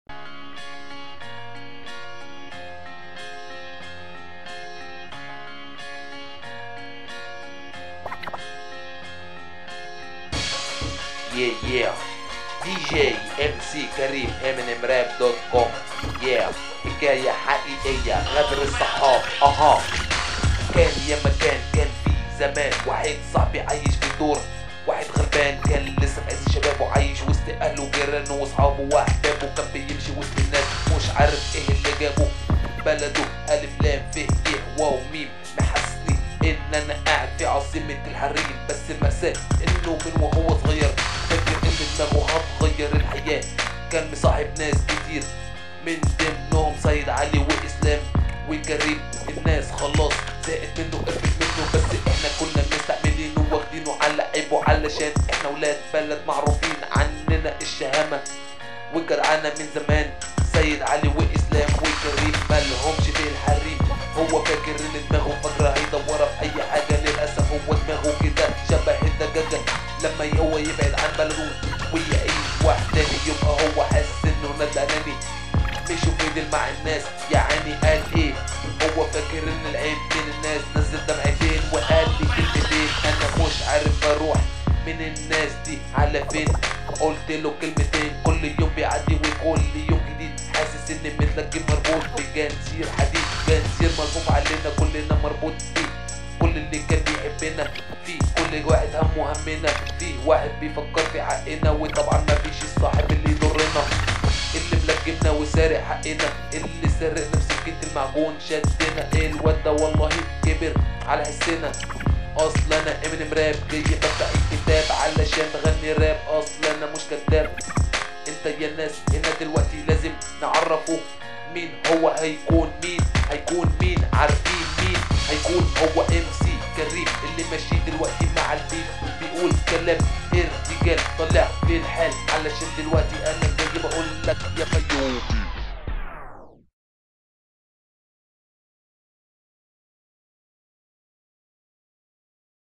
yeah دي جي ام سي كريم MNMrap.com حكاية حقيقية غدر الصحاب. كان يا مكان كان في زمان واحد صاحبي عايش في دور واحد غلبان، كان لسه في عز شبابه عايش وسط اهله وجيرانه واصحابه واحبابه، كان بيمشي وسط الناس مش عارف ايه اللي جابه بلده. الف لام ف ي واو ميم محسسني ان انا قاعد في عاصمة الحريم، بس مأساة انه من وهو صغير فاكر ان دماغه هتغير الحياة. كان مصاحب ناس كتير من ضمنهم سيد علي واسلام وكريم، الناس خلاص زهقت منه قرفت منه، بس احنا كنا مستعملينه واخدينه على عيبه علشان احنا ولاد بلد معروفين عننا الشهامة والجدعنة من زمان. سيد علي واسلام وكريم مالهمش في الحريم، هو فاكر ان دماغه فاكرة هيدورها في اي حاجة، للاسف هو دماغه كده شبه الدجاجة، لما هو يبعد عن بلده ويعيش وحداني يبقى هو حاسس انه ندلاني مش يفيدل مع الناس. يعني قال ايه؟ هو فاكر ان العيب من الناس، نزل دمعتين وقال لي كلمتين، انا مش عارف اروح من الناس دي على فين. قلت له كلمتين، كل يوم بيعدي وكل يوم جديد حاسس اني متلجم مربوط بجنزير حديد، جنزير ملفوف علينا كلنا مربوط بيه. كل اللي كان بيحبنا في كل واحد همه همنا، في واحد بيفكر في حقنا، وطبعا مفيش الصاحب اللي يضرنا اللي ملجمنا وسارق حقنا، اللي سرق نفس سكينة المعجون شدنا. الواد ده والله كبر على حسنا، اصل انا امينيم راب جاي بفتح الكتاب علشان بغني راب، اصل انا مش كداب. انت يا ناس هنا دلوقتي لازم نعرفه مين هو، هيكون مين عارفين مين هيكون هو ام سي كريم اللي ماشي دلوقتي مع البيت بيقول كلام الرجال طلع في الحال، علشان دلوقتي انا جاي بقول لك يا فيوم.